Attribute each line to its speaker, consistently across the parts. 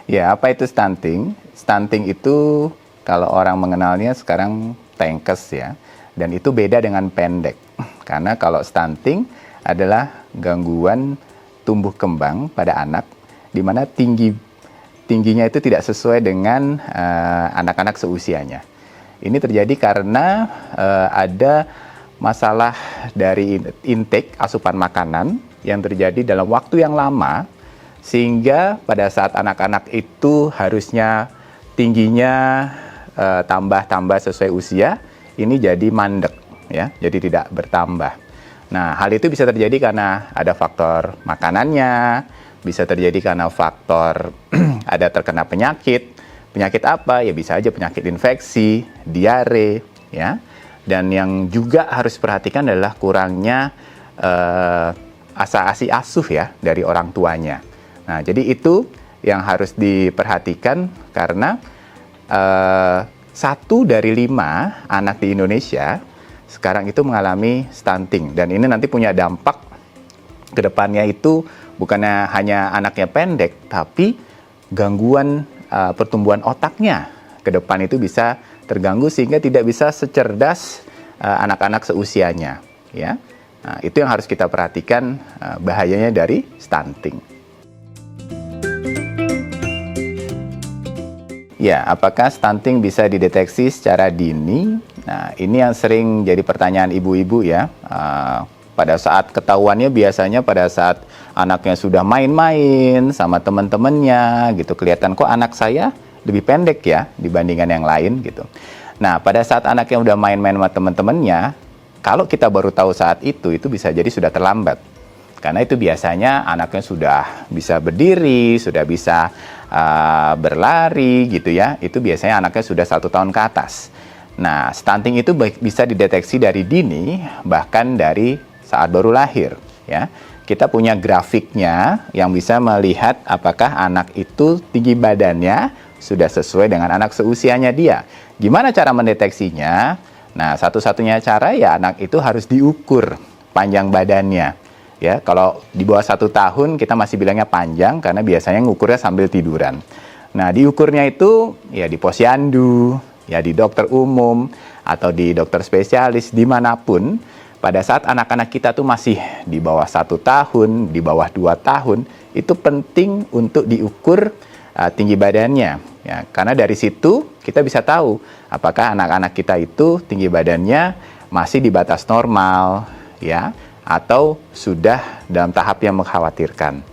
Speaker 1: Ya, apa itu stunting? Stunting itu kalau orang mengenalnya sekarang tengkes ya. Dan itu beda dengan pendek. Karena kalau stunting adalah gangguan tumbuh kembang pada anak di mana tingginya itu tidak sesuai dengan anak-anak seusianya. Ini terjadi karena ada masalah dari intake asupan makanan yang terjadi dalam waktu yang lama, sehingga pada saat anak-anak itu harusnya tingginya tambah sesuai usia, ini jadi mandek ya, jadi tidak bertambah. Nah, hal itu bisa terjadi karena ada faktor makanannya, bisa terjadi karena faktor ada terkena penyakit. Penyakit apa? Ya bisa aja penyakit infeksi, diare, ya. Dan yang juga harus diperhatikan adalah kurangnya asi asuh ya dari orang tuanya. Nah, jadi itu yang harus diperhatikan karena 1 dari 5 anak di Indonesia sekarang itu mengalami stunting, dan ini nanti punya dampak ke depannya itu bukannya hanya anaknya pendek, tapi gangguan pertumbuhan otaknya ke depan itu bisa terganggu sehingga tidak bisa secerdas anak-anak seusianya, ya. Nah, itu yang harus kita perhatikan bahayanya dari stunting. Ya, apakah stunting bisa dideteksi secara dini? Nah, ini yang sering jadi pertanyaan ibu-ibu ya. Pada saat ketahuannya biasanya pada saat anaknya sudah main-main sama teman-temannya gitu. Kelihatan kok anak saya lebih pendek ya dibandingkan yang lain gitu. Nah, pada saat anaknya udah main-main sama teman-temannya, kalau kita baru tahu saat itu bisa jadi sudah terlambat. Karena itu biasanya anaknya sudah bisa berdiri, sudah bisa berlari gitu ya. Itu biasanya anaknya sudah 1 tahun ke atas. Nah, stunting itu bisa dideteksi dari dini, bahkan dari saat baru lahir ya. Kita punya grafiknya yang bisa melihat apakah anak itu tinggi badannya sudah sesuai dengan anak seusianya dia. Gimana cara mendeteksinya? Nah, satu-satunya cara ya anak itu harus diukur panjang badannya. Ya, kalau di bawah 1 tahun kita masih bilangnya panjang karena biasanya ngukurnya sambil tiduran. Nah, diukurnya itu ya di posyandu, ya di dokter umum atau di dokter spesialis dimanapun. Pada saat anak-anak kita tuh masih di bawah 1 tahun, di bawah 2 tahun, itu penting untuk diukur tinggi badannya. Ya, karena dari situ kita bisa tahu apakah anak-anak kita itu tinggi badannya masih di batas normal, ya, atau sudah dalam tahap yang mengkhawatirkan.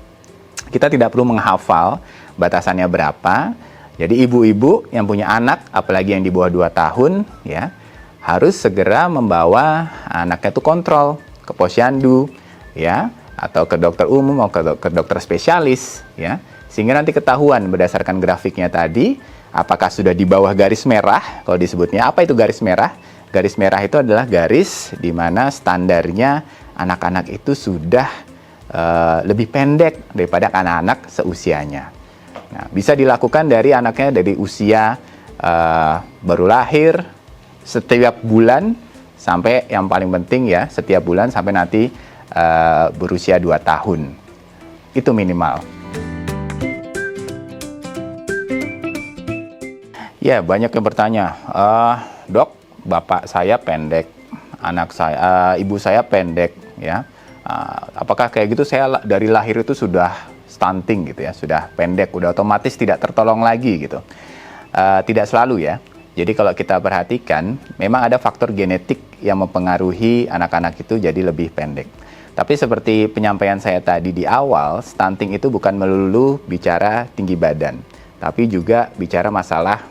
Speaker 1: Kita tidak perlu menghafal batasannya berapa. Jadi ibu-ibu yang punya anak, apalagi yang di bawah 2 tahun, ya, harus segera membawa anaknya itu kontrol ke posyandu, ya, atau ke dokter umum atau ke dokter spesialis, ya, sehingga nanti ketahuan berdasarkan grafiknya tadi apakah sudah di bawah garis merah. Kalau disebutnya apa itu garis merah? Garis merah itu adalah garis di mana standarnya anak-anak itu sudah lebih pendek daripada anak-anak seusianya. Nah, bisa dilakukan dari anaknya dari usia baru lahir, setiap bulan, sampai yang paling penting ya, setiap bulan sampai nanti berusia 2 tahun. Itu minimal. Ya, banyak yang bertanya, dok, bapak saya pendek, ibu saya pendek, ya. Apakah kayak gitu saya dari lahir itu sudah stunting gitu ya, sudah pendek, udah otomatis tidak tertolong lagi gitu? Tidak selalu ya. Jadi kalau kita perhatikan, memang ada faktor genetik yang mempengaruhi anak-anak itu jadi lebih pendek. Tapi seperti penyampaian saya tadi di awal, stunting itu bukan melulu bicara tinggi badan, tapi juga bicara masalah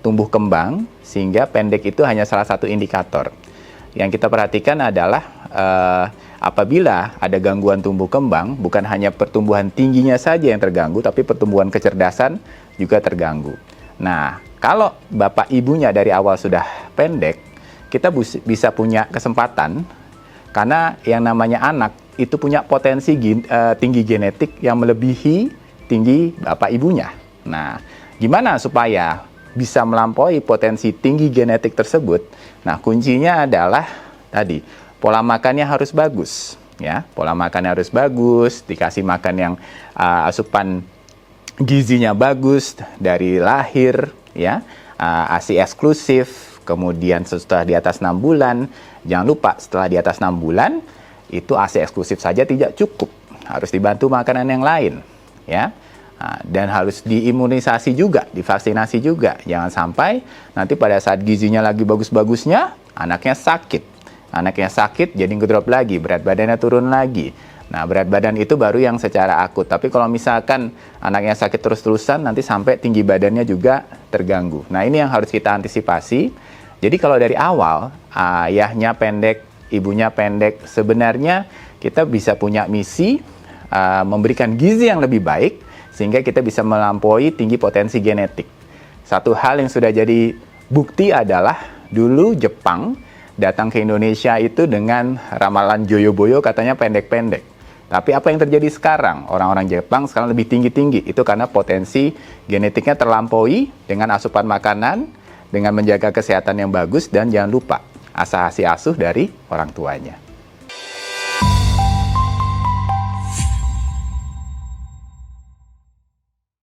Speaker 1: tumbuh kembang, sehingga pendek itu hanya salah satu indikator. Yang kita perhatikan adalah apabila ada gangguan tumbuh kembang, bukan hanya pertumbuhan tingginya saja yang terganggu, tapi pertumbuhan kecerdasan juga terganggu. Nah, kalau bapak ibunya dari awal sudah pendek, kita bisa punya kesempatan, karena yang namanya anak itu punya potensi tinggi genetik yang melebihi tinggi bapak ibunya. Nah, gimana supaya bisa melampaui potensi tinggi genetik tersebut? Nah, kuncinya adalah tadi, pola makannya harus bagus, ya. Pola makannya harus bagus, dikasih makan yang asupan gizinya bagus dari lahir, ya, ASI eksklusif, kemudian setelah di atas 6 bulan, jangan lupa setelah di atas 6 bulan, itu ASI eksklusif saja tidak cukup, harus dibantu makanan yang lain, ya. Dan harus diimunisasi juga, divaksinasi juga. Jangan sampai nanti pada saat gizinya lagi bagus-bagusnya, anaknya sakit. Anaknya sakit jadi ngedrop lagi, berat badannya turun lagi. Nah, berat badan itu baru yang secara akut. Tapi kalau misalkan anaknya sakit terus-terusan, nanti sampai tinggi badannya juga terganggu. Nah, ini yang harus kita antisipasi. Jadi kalau dari awal, ayahnya pendek, ibunya pendek, sebenarnya kita bisa punya misi memberikan gizi yang lebih baik, sehingga kita bisa melampaui tinggi potensi genetik. Satu hal yang sudah jadi bukti adalah dulu Jepang datang ke Indonesia itu dengan ramalan Joyoboyo katanya pendek-pendek. Tapi apa yang terjadi sekarang? Orang-orang Jepang sekarang lebih tinggi-tinggi. Itu karena potensi genetiknya terlampaui dengan asupan makanan, dengan menjaga kesehatan yang bagus, dan jangan lupa ASI asuh dari orang tuanya.